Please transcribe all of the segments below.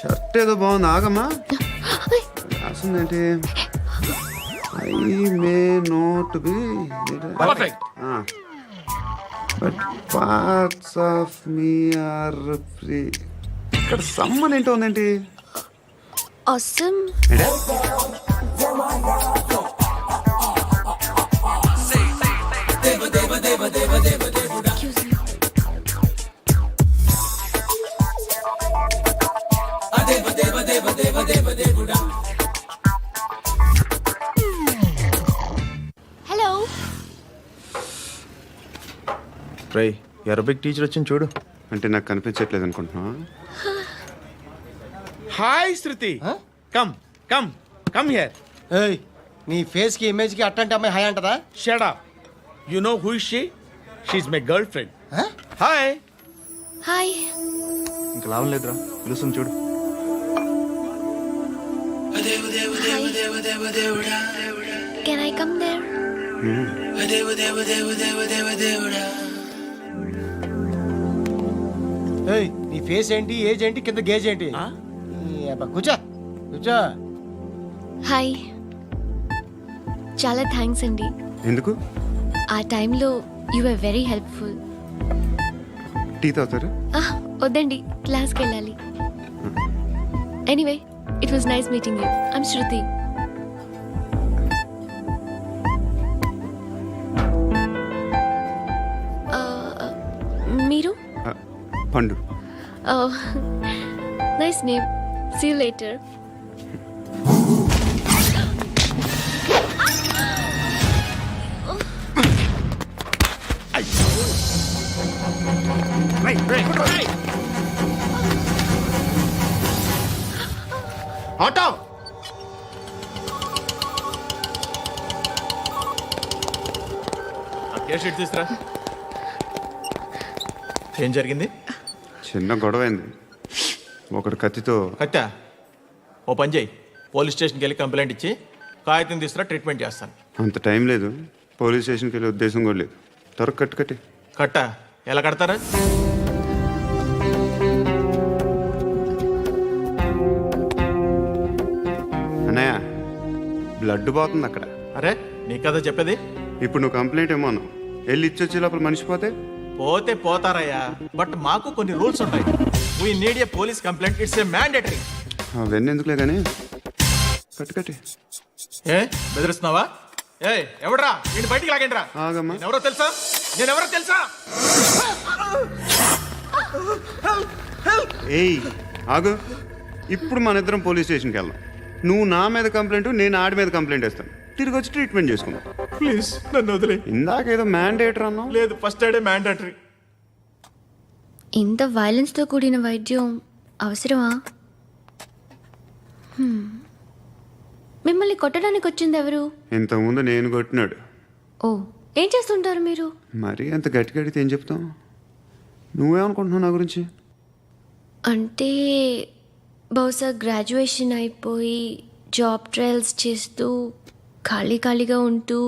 Shirt ఏదో బాగుంది, ఆగమ్మా. రాసిందేంటి? I may not be but parts of me are free. ఇక్కడ సమ్మన్ ఏంటో ఉందేంటి? awesome. Hello. రై అరబిక్ టీచర్ వచ్చింది చూడు. అంటే నాకు కనిపించట్లేదు అనుకుంటున్నా. Hi Shruti, come come come here. ఏయ్, నీ ఫేస్ కి ఇమేజ్ కి అట్టంటే అమ్మాయి హాయ్ అంటదా? Shut up. You know who is she? She is my girlfriend. Hi. Hi. ఇంకా లాభం లేదురా, పిలుస్తుంది చూడు. Can I come there? ఏయ్, నీ ఫేస్ ఏంటి, ఏజ్ ఏంటి, కింద గేజ్ ఏంటి? ఈ అబ్బా, కూర్చో కూర్చో. హాయ్. చాలా థ్యాంక్స్ అండి. ఎందుకు? ఆ టైంలో you are very helpful. Tea తాగుతారు? వద్దండి, క్లాస్కి వెళ్ళాలి. Anyway, it was nice meeting you. I'm Shruti. మీరు? Pandu. Nice name. See you later. Auto. Case sheet తీసురా. ఏం జరిగింది? చిన్న గొడవ అయింది. ఒకడు కత్తితో. కట్టా, ఓ పని చేయి, పోలీస్ స్టేషన్కి వెళ్ళి కంప్లైంట్ ఇచ్చి కాగితం తీసుకురా, ట్రీట్మెంట్ చేస్తాను. అంత టైం లేదు, పోలీస్ స్టేషన్కి వెళ్ళే ఉద్దేశం కూడా లేదు. త్వరగా కట్టి. కట్టా ఎలా కడతారా? అన్నయ్య, బ్లడ్ పోతుంది అక్కడ. అరే నీ కదా చెప్పేది. ఇప్పుడు నువ్వు కంప్లైంట్ ఏమో అన్నావు, వెళ్ళి ఇచ్చొచ్చే లోపల మనిషి పోతే? పోతే పోతారయ్యా, బట్ మాకు కొన్ని రూల్స్ ఉంటాయి. We need a police complaint, it's a mandatory. అవన్నీ ఎందుకులే కానీ కట్టి. ఏ బెదిరిస్తున్నావా? ఏ ఎవడ్రా నేను బయటికి లాగండిరా. ఆగమ్మా. నేనెవరో తెలుసా? ఏయ్ ఆగు. ఇప్పుడు మన ఇద్దరం పోలీస్ స్టేషన్కి వెళ్దాం. నువ్వు నా మీద కంప్లైంట్, నేను ఆడి మీద కంప్లైంట్ వేస్తాను. తిరిగి వచ్చి ట్రీట్మెంట్ చేసుకుందాం. ప్లీజ్ నన్ను వదిలే. ఇందాకేదో మ్యాండేటర్ అన్నావు. లేదు, ఫస్ట్ ఎయిడే మ్యాండేటరీ. ఇంత వైలెన్స్తో కూడిన వైద్యం అవసరమా? మిమ్మల్ని కొట్టడానికి వచ్చింది ఎవరు? ఇంతకుముందు నేను కొట్టినాడు. ఓ, ఏం చేస్తుంటారు మీరు? మరీ అంత గట్టిగా అడిగితే ఏం చెప్తాం? నువ్వేమనుకుంటున్నావు నా గురించి? అంటే బహుశా గ్రాడ్యుయేషన్ అయిపోయి జాబ్ ట్రయల్స్ చేస్తూ ఖాళీగా ఉంటూ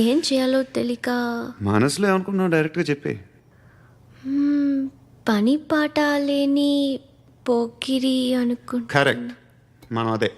ఏం చేయాలో తెలియక. మనసులో ఏమనుకుంటున్నావు డైరెక్ట్గా చెప్పే. పని పాట లేని పోకిరి అనుకుంటా. కరెక్ట్, మనం అదే.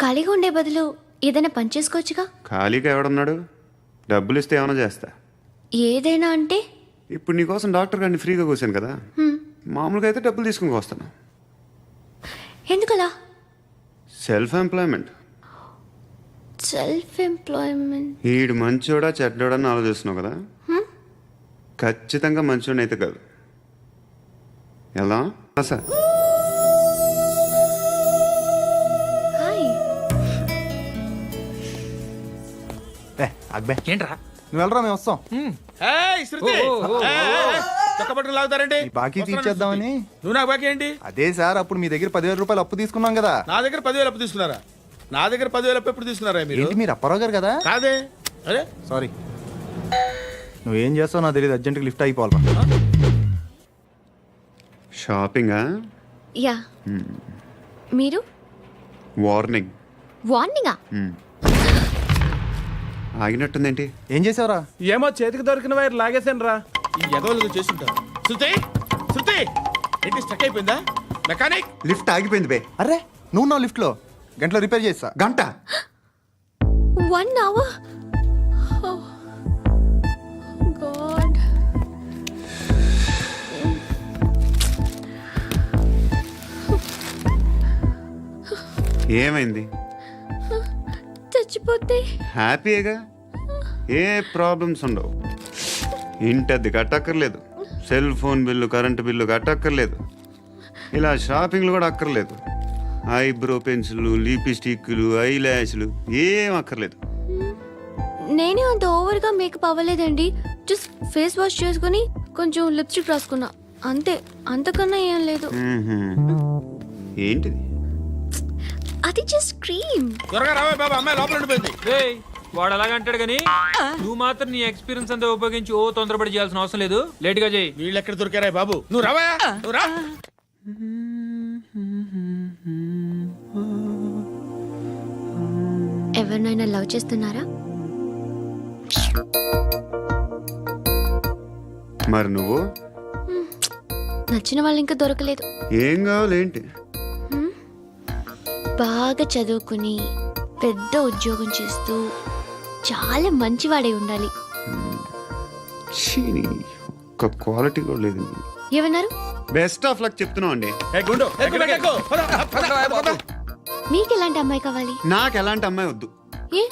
ఖాళీగా ఉండే బదులు ఏదైనా పని చేసుకోవచ్చుగా. ఖాళీగా ఎవడున్నాడు? డబ్బులు ఇస్తే ఏమైనా చేస్తా. ఏదైనా అంటే? ఇప్పుడు నీకోసం డాక్టర్ గారిని ఫ్రీగా కూర్చాను కదా, మామూలుగా అయితే డబ్బులు తీసుకుని వస్తాను. ఎందుకలా? Self employment. ఈడు మంచోడా చెడ్డోడా అని ఆలోచిస్తున్నావు కదా. ఖచ్చితంగా మంచోడని అయితే కాదు. ఎలా సార్? హాయ్. అక్బే ఏంట్రా? నువ్వు వెళ్ళరా, మేము వస్తాం. ఏయ్ శృతి, చక్కబట్టలు లాగుతారండి. బాకీ తీర్చేద్దామని. నువ్వు నాకు బాకీ ఏంటి? అదే సార్, అప్పుడు మీ దగ్గర 10,000 రూపాయలు అప్పు తీసుకున్నాం కదా. నా దగ్గర 10,000 అప్పు తీసుకున్నారా? నా దగ్గర 10,000 అప్పు ఎప్పుడు తీసుకున్నారా మీరు? ఏంటి, మీరు అప్పారావు గారు కదా? కాదే. అరే సారీ. నువ్వేం చేస్తావు నాకు తెలియదు, అర్జెంట్గా లిఫ్ట్ అయిపోవాలి. షాపింగా? యా. మీరు? వార్నింగ్. వార్నింగా? ఆగినట్టుందేంటి? ఏం చేసావురా? ఏమో చేతికి దొరికిన వైర్ లాగేసాను రా. ఈ ఎగవలు చేస్తుంటారు. శృతి శృతి ఏంటి స్టక్ అయిపోయిందా? మెకానిక్ లిఫ్ట్ ఆగిపోయింది బే. అరే నువ్వు నా లిఫ్ట్లో గంటలో రిపేర్ చేస్తా. గంట 1 hour? Oh. God. ఏమైంది? చచ్చిపోతే హ్యాపీగా, ఏ ప్రాబ్లమ్స్ ఉండవు. ఇంటి అద్దె కట్టక్కర్లేదు, cell phone bill current bill కట్టక్కర్లేదు, ఇలా షాపింగ్లు కూడా అక్కర్లేదు. ఐబ్రో పెన్సిల్లు, లిప్స్టిక్లు, ఐ ల్యాష్లు ఏం అక్కర్లేదు. నేనే అంత ఓవర్గా మేకప్ అవ్వలేదండి. జస్ట్ ఫేస్ వాష్ చేసుకుని కొంచెం లిప్స్టిక్ రాసుకున్నా అంతే, అంతకన్నా ఏం లేదు. ఏంటిది? అది జస్ట్ క్రీమ్. త్వరగా రావే బాబా, అమ్మాయి లోపల ఉండిపోయింది. రేయ్, వాడు అలాగంటాడు కానీ నువ్వు మాత్రం నీ ఎక్స్పీరియన్స్ అంతా ఉపయోగించి తొందరపడి చేయాల్సిన అవసరం లేదు. లేట్ గా చేయి. వీళ్ళు ఎక్కడ దొరికారా బాబు? నువ్వు రావా, నువ్వు రా. ఎవరినైనా లవ్ చేస్తున్నారా? మరి నువ్వు? నచ్చిన వాళ్ళు ఇంకా దొరకలేదు. ఏం కావాలి ఏంటి? బాగా చదువుకుని పెద్ద ఉద్యోగం చేస్తూ చాలా మంచివాడే ఉండాలి. ఛీ, ఒక్క క్వాలిటీ కూడా లేదు. ఏమన్నారు? బెస్ట్ ఆఫ్ లక్ చెప్తున్నావు అండి. ఏ గుండు, ఎక్కు, ఎక్కు. పద, పద, పద. మీకు ఎలాంటి అమ్మాయి కావాలి? నాకు ఎలాంటి అమ్మాయి వద్దు. ఏ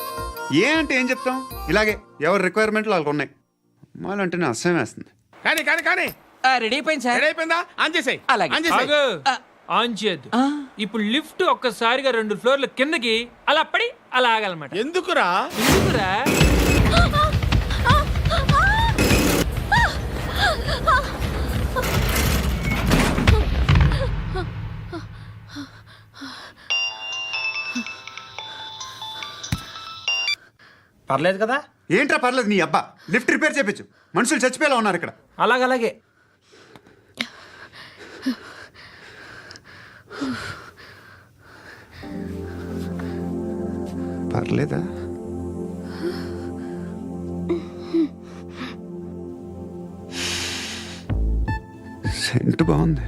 ఏ అంటే ఏం చెప్తాం, ఇలాగే ఎవరి రిక్వైర్మెంట్లు వాళ్ళకు ఉన్నాయి. అమ్మాయిలు అంటేనే అసహ్యం వేస్తుంది. కానీ కానీ కానీ రెడీ అయిపోయింది సార్. రెడీ అయిపోయిందా? ఆన్ చేసేయ్. అలాగే. ఆన్ చేసేయ్. ఆగు. ఆన్ చేయద్దు. ఇప్పుడు లిఫ్ట్ ఒక్కసారిగా 2 ఫ్లోర్ల కిందకి అలా పడి అలా ఆగాలన్నమాట. ఎందుకురా? ఎందుకురా? పర్లేదు కదా? ఏంట్రా పర్లేదు నీ అబ్బా. లిఫ్ట్ రిపేర్ చేయించు, మనుషులు చచ్చిపోయేలా ఉన్నారు ఇక్కడ. అలాగే పర్లేదా? సెంట్ బాగుంది.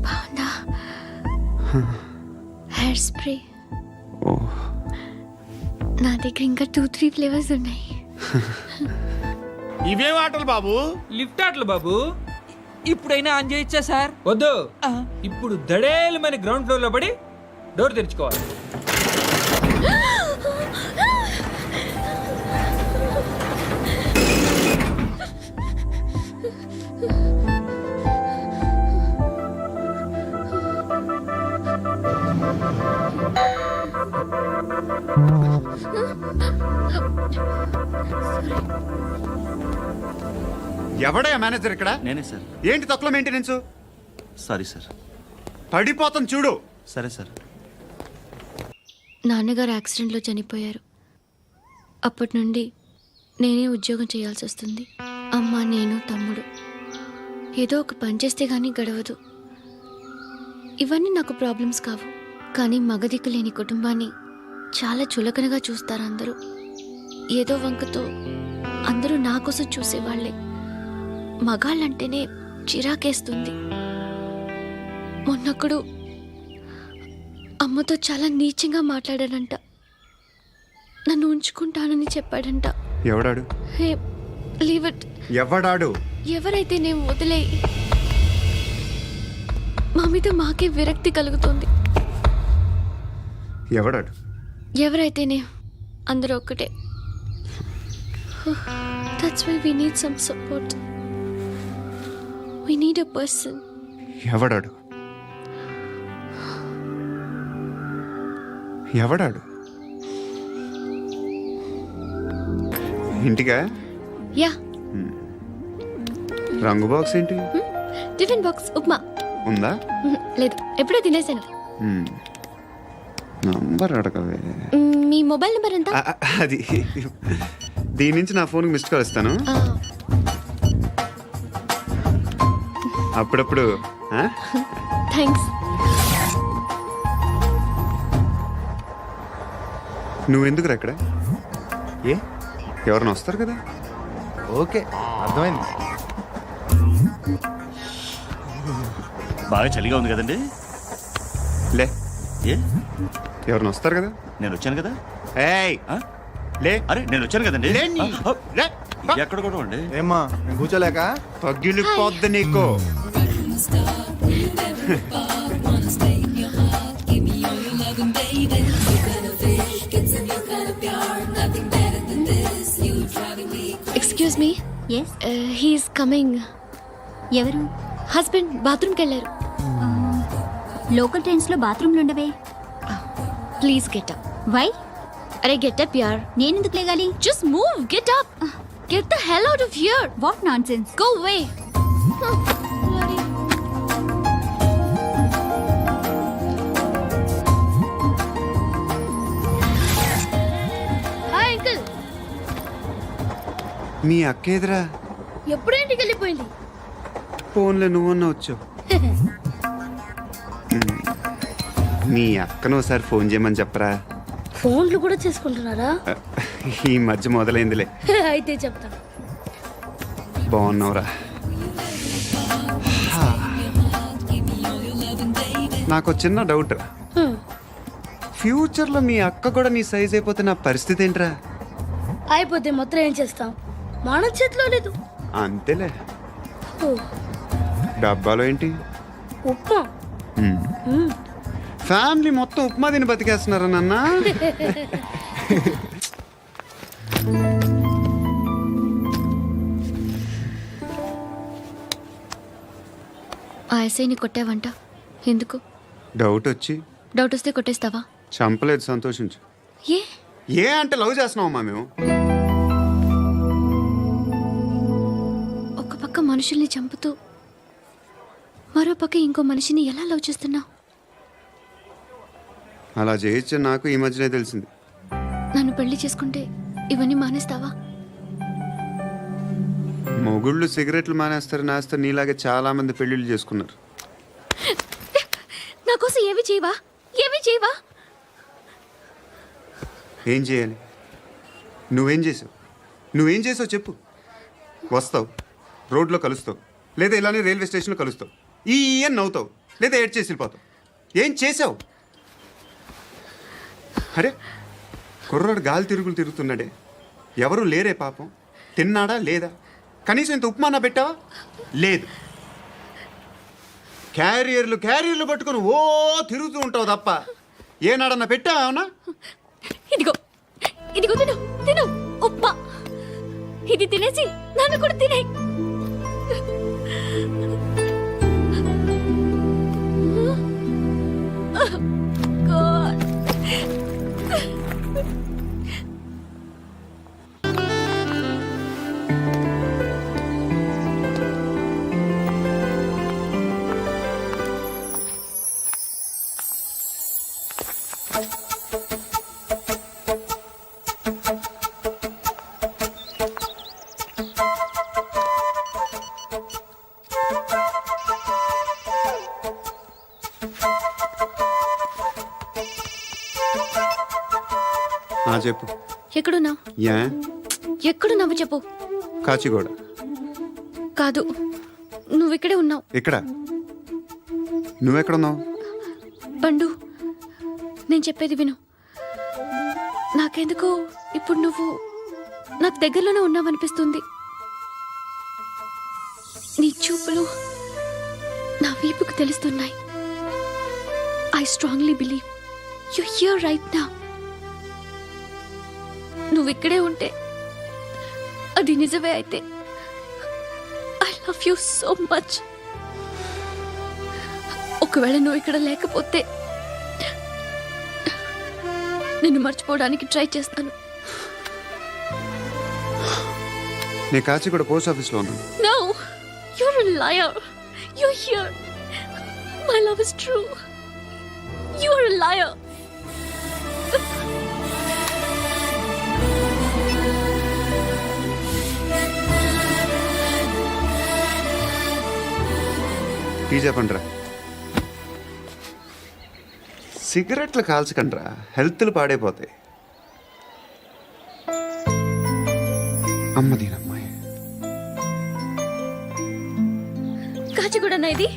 బాగుందా? Hair spray. ఓ, నా దగ్గర ఇంకా 2-3 ఫ్లేవర్స్ ఉన్నాయి. ఇవేం ఆటలు బాబు? లిఫ్ట్ ఆటలు బాబు. ఇప్పుడైనా ఆన్ చేయొచ్చా సార్? వద్దు. ఇప్పుడు దడేలమైన గ్రౌండ్ ఫ్లోర్ లో పడి డోర్ తెరుచుకోవాలి. ఎవడయ్యా మేనేజర్ ఇక్కడ? నేనే సార్. ఏంటి తక్కువ మెయింటెనెన్స్? Sorry sir. పడిపోతాం చూడు. సరే సార్. నాన్నగారు యాక్సిడెంట్లో చనిపోయారు. అప్పటి నుండి నేనే ఉద్యోగం చేయాల్సి వస్తుంది. అమ్మ, నేను, తమ్ముడు ఏదో ఒక పని చేస్తే గానీ గడవదు. ఇవన్నీ నాకు ప్రాబ్లమ్స్ కావు, కానీ మగదిక్కు లేని కుటుంబాన్ని చాలా చులకనగా చూస్తారు అందరూ. ఏదో వంకతో అందరూ నా కోసం చూసేవాళ్లే. మగాళ్ళంటేనే చిరాకేస్తుంది. మొన్నొక్కడు అమ్మతో చాలా నీచంగా మాట్లాడాడంట. నన్ను ఉంచుకుంటానని చెప్పాడంట. ఎవడాడు? హే, లీవ్ ఇట్. ఎవడాడు? ఎవరైతే నేను వదిలే. మా మీద మాకే విరక్తి కలుగుతుంది. ఎవడాడు? ఎవరైతేనే అందరూ ఒక్కటే. That's why we need some support. We need a person. ఎవడాడు? ఎవడాడు? ఇంటికా? యా. రంగు బాక్స్ ఏంటి? Tiffin box upma. ఉందా? లేదు, ఎప్పుడో తినేసాను. నంబర్ అడగవే. మీ మొబైల్ నెంబర్ ఎంత? అది దీని నుంచి నా ఫోన్కి మిస్డ్ కాల్ ఇస్తాను. అప్పుడప్పుడు. థ్యాంక్స్. నువ్వెందుకురా ఇక్కడ? ఏ ఎవరైనా వస్తారు కదా? ఓకే అర్థమైంది. బాగా చలిగా ఉంది కదండి. లే, ఏ ఎవరిని వస్తారు కదా. నేను వచ్చాను కదా. ఏయ్ ఆ? లే, అరే నేను వచ్చాను కదండి. లే నీ. ఆ, లే, ఇది ఎక్కడ కూడా అండి. ఏమ్మా నేను కూర్చోలేక? పగిలిపోద్ది నీకు. Excuse me, yes he's coming. ఎవరు? హస్బెండ్ బాత్రూమ్కి వెళ్ళారు. లోకల్ ట్రైన్స్ లో బాత్రూమ్లు ఉండవే. Please get up. వై? అరే గెట్ అప్ యార్. నేనెందుకు లేగాలి? Just move, get up. Get the hell out of here. What nonsense. Go away. Hi uncle. మీ అక్క ఎదురా ఎప్పుడు ఇంటికి వెళ్ళిపోయింది? ఫోన్లో నువ్వన్నా వచ్చావు. మీ అక్కను ఒకసారి ఫోన్ చేయమని చెప్పరా. ఫోన్లు కూడా చేసుకుంటున్నారా? ఈ మధ్య మొదలైందిలే. అయితే చెప్తా. బాగున్నావురా. నాకు చిన్న డౌట్. ఫ్యూచర్లో మీ అక్క కూడా నీ సైజ్ అయిపోతే నా పరిస్థితి ఏంట్రా? అయిపోతే మొత్తం ఏం చేస్తాం? మన చేతిలో లేదు. అంతేలే. డబ్బాలో ఏంటి? ఉప్మా. ఫ్యామిలీ మొత్తం ఉప్మా తిని బతికేస్తున్నారా నాన్న? ఆ ఎస్ఐని కొట్టావంట, ఎందుకు? డౌట్ వచ్చి. డౌట్ వస్తే కొట్టేస్తావా? చంపలేదు, సంతోషించు. ఏ ఏ అంటే లవ్ చేస్తున్నావమ్మా మేము. ఒక పక్క మనుషుల్ని చంపుతూ మరో పక్క ఇంకో మనిషిని ఎలా లవ్ చేస్తున్నావు? అలా చేయొచ్చు నాకు ఈ మధ్యనే తెలిసింది. నన్ను పెళ్లి చేసుకుంటే ఇవన్నీ మానేస్తావా? మొగుళ్ళు సిగరెట్లు మానేస్తారు, నేస్తారు. నీలాగే చాలా మంది పెళ్లిళ్ళు చేసుకున్నారు. నా కోసం ఏమి చేయవా? ఏమి చేయవా? ఏం చేయాలి? నువ్వేం చేసావు? నువ్వేం చేసావు చెప్పు. వస్తావు, రోడ్లో కలుస్తావు, లేదా ఇలానే రైల్వే స్టేషన్లో కలుస్తావు. ఈ అని నవ్వుతావు, లేదా ఏడ్ చేసి వెళ్ళిపోతావు. ఏం చేసావు? అరే కుర్రాడు గాలి తిరుగులు తిరుగుతున్నాడే, ఎవరు లేరే పాపం. తిన్నాడా లేదా? కనీసం ఇంత ఉప్మానా పెట్టావా? లేదు. క్యారియర్లు పట్టుకొని ఓ తిరుగుతూ ఉంటావు తప్ప ఏనాడన్నా పెట్టావా? అవునా? ఇదిగో ఇదిగో తిను, తిను ఉప్మా. ఇది తినేసి నన్ను కూడా తినే. చెప్పు. ఎక్కడున్నావు? యా ఎక్కడున్నావు చెప్పు. కాచిగూడ. కాదు, నువ్వు ఇక్కడే ఉన్నావు. ఇక్కడ నువ్వెక్కడున్నావు? పండు, నేను చెప్పేది విను. నాకెందుకో ఇప్పుడు నువ్వు నాకు దగ్గరలోనే ఉన్నావనిపిస్తుంది. నీ చూపులు నా వీపుకు తెలుస్తున్నాయి. I strongly believe you here right now. నువ్వు ఇక్కడే ఉంటే అది నిజమే అయితే I love you so much. ఒకవేళ నువ్వు ఇక్కడ లేకపోతే నిన్ను మర్చిపోవడానికి ట్రై చేస్తాను. నేను కాచిగూడ పోస్ట్ ఆఫీస్లో ఉన్నాను. No, you're a liar. You're here. My love is true. You're a liar. Tea చెప్పండిరా. సిగరెట్లు కాల్చకండ్రా, హెల్త్లు పాడైపోతాయి. అమ్మ దీనమ్మాయి కాచిగూడనా ఇది?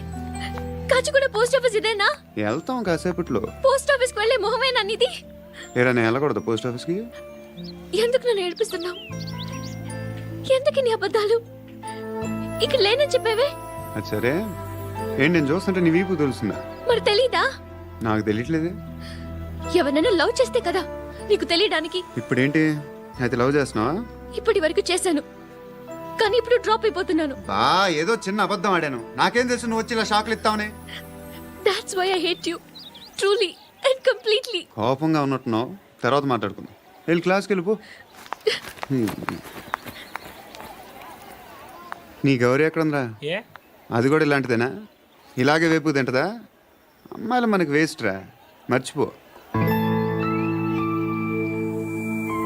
కాచిగూడ పోస్ట్ ఆఫీస్ ఇదేనా? వెళ్తాం కాసేపట్లో. పోస్ట్ ఆఫీస్కి వెళ్ళే మొహమేనా ఇది? ఏరా నేను వెళ్ళకూడదు పోస్ట్ ఆఫీస్కి? ఎందుకు నన్ను ఏడిపిస్తున్నావు? ఎందుకు నీ అబద్ధాలు? ఇక్కడ లేనని చెప్పేవే. అది సరే, ఏంటి నేను చూస్తుంటే నీ వీపు తెలుస్తుందా? మరి తెలీదా? నాకు తెలియట్లేదే. ఎవరైనా లవ్ చేస్తే కదా నీకు తెలియడానికి. ఇప్పుడేంటి అయితే లవ్ చేస్తున్నావా? ఇప్పటి వరకు చేశాను, కానీ ఇప్పుడు డ్రాప్ అయిపోతున్నాను. ఏదో చిన్న అబద్ధం ఆడాను. నాకేం తెలుసు నువ్వు వచ్చి ఇలా షాక్లు ఇస్తావనే. That's why I hate you. Truly and completely. కోపంగా ఉన్నట్టున్నావు, తర్వాత మాట్లాడుకుందాం. వెళ్ళి క్లాస్కి వెళ్ళిపో. నీ గౌరీ ఎక్కడుందిరా? ఏ అది కూడా ఇలాంటిదేనా? ఇలాగే వేపు తింటదా? అమ్మాయిలు మనకి వేస్ట్ రా, మర్చిపో.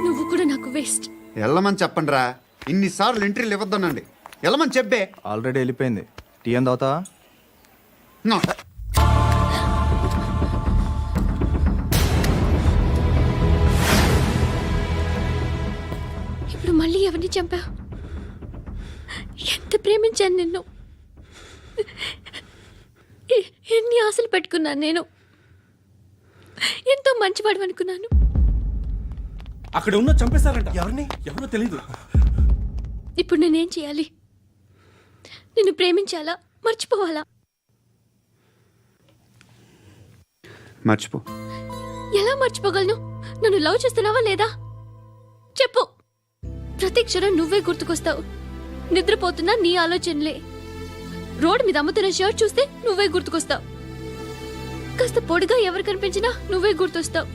నువ్వు కూడా నాకు వేస్ట్. వెళ్ళమని చెప్పండి రా. ఇన్నిసార్లు ఎంట్రీలు ఇవ్వద్దనండి. వెళ్ళమని చెప్పే. ఆల్రెడీ వెళ్ళిపోయింది. టీ అని తాగుతావా? No. ఇప్పుడు మళ్ళీ ఎవరిని చంపా? ఎంత ప్రేమించాను నిన్ను. ఎన్ని ఆశలు పెట్టుకున్నాను నేను. ఎంతో మంచివాడు అనుకున్నాను. అక్కడ ఉన్న చంపేశారంట. ఎవరిని? ఎవరో తెలీదు. ఇప్పుడు నేనేం చేయాలి? నిన్ను ప్రేమించాలా, మర్చిపోవాలా? మర్చిపో. ఎలా మర్చిపోగలను? నన్ను లవ్ చేస్తున్నావా లేదా? చెప్పు. ప్రతి క్షణం నువ్వే గుర్తుకొస్తావు. నిద్రపోతున్నా నీ ఆలోచనలే. రోడ్ మీద అమ్ముతున్న షర్ట్ చూస్తే నువ్వే గుర్తుకొస్తావు. కాస్త పొడిగా ఎవరు కనిపించినా నువ్వే గుర్తొస్తావు.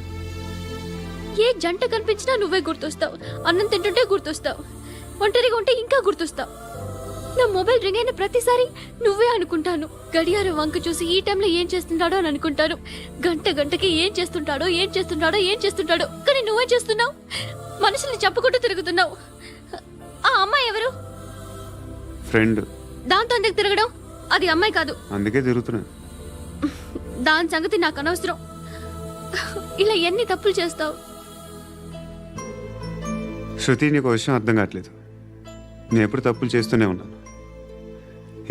ఏ జంట కనిపించినా నువ్వే గుర్తొస్తావు. అన్నం తింటుంటే గుర్తొస్తావు. ఒంటరిగా ఉంటే ఇంకా గుర్తొస్తావు. నా మొబైల్ రింగ్ అయిన ప్రతిసారి నువ్వే అనుకుంటాను. గడియారం వంక చూసి ఈ టైంలో ఏం చేస్తుంటాడో అని అనుకుంటాను. గంట గంటకి ఏం చేస్తుంటాడో. కానీ నువ్వే చేస్తున్నావు. మనుషుల్ని చెప్పుకుంటూ తిరుగుతున్నావు. ఆ అమ్మాయి ఎవరు? ఫ్రెండ్. దాంతో ఎందుకు తిరగడం? అది అమ్మాయి కాదు. అందుకే తిరుగుతున్నా. దాని సంగతి నాకు అనవసరం. ఇలా ఎన్ని తప్పులు చేస్తావు? శృతి, నీకు విషయం అర్థం కావట్లేదు. నేను ఎప్పుడు తప్పులు చేస్తూనే ఉన్నాను.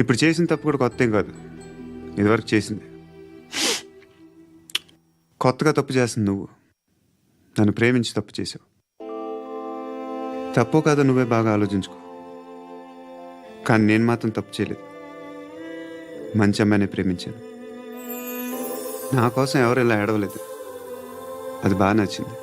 ఇప్పుడు చేసిన తప్పు కూడా కొత్త ఏం కాదు. ఇదివరకు చేసింది. కొత్తగా తప్పు చేస్తుంది నువ్వు. నన్ను ప్రేమించి తప్పు చేసావు. తప్పో కాదో నువ్వే బాగా ఆలోచించుకో. కానీ నేను మాత్రం తప్పు చేయలేదు. మంచి అమ్మాయిని ప్రేమించాను. నా కోసం ఎవరు ఇలా ఏడవలేదు. అది బాగా నచ్చింది.